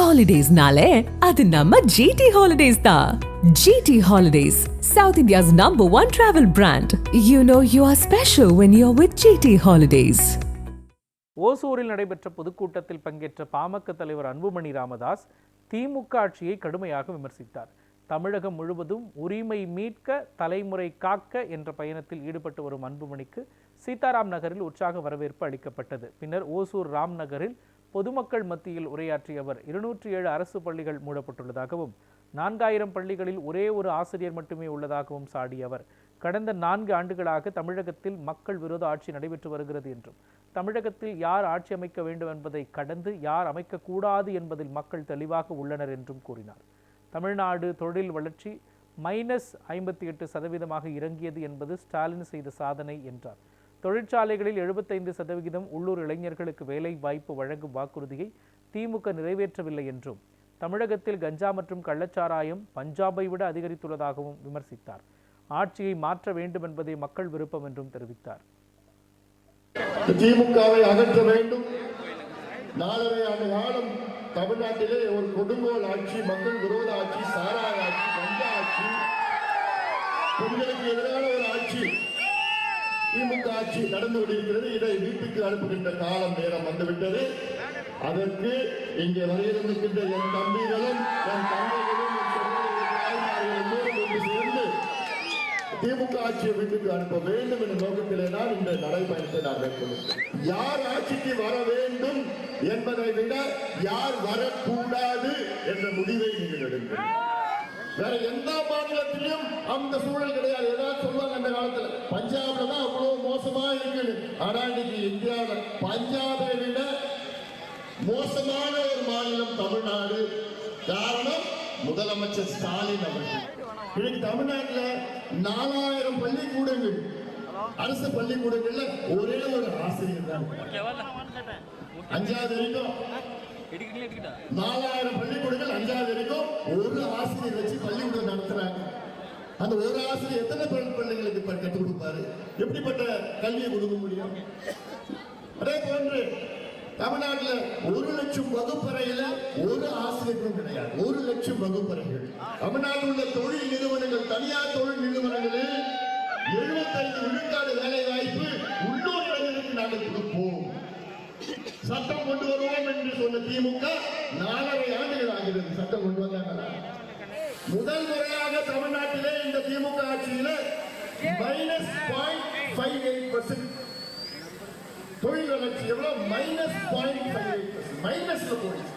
ஹாலிடேஸ்னாலே அது நம்ம ஜிடி ஹாலிடேஸ் தான். GT holidays, South India's #1 travel brand. You know you are special when you're with GT Holidays. ஓசூரில் நடைபெற்ற பொதுக்கூட்டத்தில் பங்கேற்ற பாமக தலைவர் அன்புமணி ராமதாஸ் திமுக ஆட்சியை கடுமையாக விமர்சித்தார். தமிழகம் முழுவதும் உரிமை மீட்க, தலைமுறை காக்க என்ற பயணத்தில் ஈடுபட்டு வரும் அன்புமணிக்கு சீதாராம் நகரில் உற்சாக வரவேற்பு அளிக்கப்பட்டது. பின்னர் ஓசூர் ராம் நகரில் பொதுமக்கள் மத்தியில் உரையாற்றிய அவர் 207 அரசு பள்ளிகள் மூடப்பட்டுள்ளதாகவும் 4000 பள்ளிகளில் ஒரே ஒரு ஆசிரியர் மட்டுமே உள்ளதாகவும் சாடிய அவர், கடந்த 4 ஆண்டுகளாக தமிழகத்தில் மக்கள் விரோத ஆட்சி நடைபெற்று வருகிறது என்றும், தமிழகத்தில் யார் ஆட்சி அமைக்க வேண்டும் என்பதை கடந்து யார் அமைக்கக்கூடாது என்பதில் மக்கள் தெளிவாக உள்ளனர் என்றும் கூறினார். தமிழ்நாடு தொழில் வளர்ச்சி -58% இறங்கியது என்பது ஸ்டாலின் செய்த சாதனை என்றார். தொழிற்சாலைகளில் 75% உள்ளூர் இளைஞர்களுக்கு வேலை வாய்ப்பு வழங்கும் வாக்குறுதியை திமுக நிறைவேற்றவில்லை என்றும், தமிழகத்தில் கஞ்சா மற்றும் கள்ளச்சாராயம் பஞ்சாபை விட அதிகரித்துள்ளதாகவும் விமர்சித்தார். ஆட்சியை மாற்ற வேண்டும் என்பதே மக்கள் விருப்பம் என்றும் தெரிவித்தார். திமுகவை அகற்ற வேண்டும். 4.5 ஆண்டு காலம் தமிழ்நாட்டிலே ஒரு கொடுங்கோல் ஆட்சி, மக்கள் விரோத ஆட்சி, சாராய ஆட்சி, கஞ்சா ஆட்சி, பெண்களுக்கு எதிரான ஒரு ஆட்சி, திமுக ஆட்சி நடந்து கொண்டிருக்கிறது. இதை வீட்டுக்கு அனுப்புகின்ற காலம் நேரம் வந்துவிட்டது. அதற்கு இங்கே வரையிருக்கின்ற என் தம்பிகளும் என் தங்கைகளும் சேர்ந்து திமுக ஆட்சியை வீட்டுக்கு அனுப்ப வேண்டும் என்ற நோக்கத்திலே தான் இந்த நடைபயணத்தை நான் மேற்கொள்கிறேன். யார் ஆட்சிக்கு வர வேண்டும் என்பதை விட யார் வரக்கூடாது என்ற முடிவை நீங்கள் எடுங்கள். வேற எந்த மாநிலத்திலும் அந்த சூழல் கிடையாது. ஏதாவது சொல்லுவாங்க அந்த காலத்துல பஞ்சாப்ல தான் அவ்வளவு மோசமா இருக்கு. ஆனா இன்னைக்கு இந்தியாவில் பஞ்சாபை விட மோசமான ஒரு மாநிலம் தமிழ்நாடு. காரணம் முதலமைச்சர் ஸ்டாலின் அவர்கள். இன்னைக்கு தமிழ்நாட்டில் 4000 பள்ளிக்கூடங்கள், அரசு பள்ளிக்கூடங்கள்ல ஒரே ஒரு ஆசிரியர் தான். 5வது வரைக்கும் 4000 பள்ளிக்கூடங்கள் 5வது வரைக்கும் ஒரு ஆசிரியர் வச்சு பள்ளிக்கூடம் நடத்துறாங்க. அந்த ஒரு ஆசிரியர் எத்தனை பிள்ளைங்களுக்கு கற்றுக் கொடுப்பாரு? எப்படிப்பட்ட கல்வியை கொடுக்க முடியும்? அதே போன்று தமிழ்நாட்டில் 1 லட்சம் வகுப்பறையில ஒரு ஆசிரியர்களும் கிடையாது. 1 லட்சம் வகுப்பறைகள். தமிழ்நாட்டில் உள்ள தொழில் நிறுவனங்கள், தனியார் தொழில் நிறுவனங்களில் 75 விழுக்காடு வேலை வாய்ப்பு உள்ளூர் இளைஞர்களுக்கு நாங்கள் கொடுப்போம், சட்டம் கொண்டு வருவோம் என்று சொன்ன திமுக 4.5 ஆண்டுகள் ஆகிறது. சட்டம் கொண்டு வந்தாங்களா? முதல் முறையாக தமிழ்நாட்டிலே இந்த திமுக ஆட்சியில -0.58% தொழில் வளர்ச்சி எவ்வளவு? -0.58%. மைனஸ்ல போயிடுச்சு.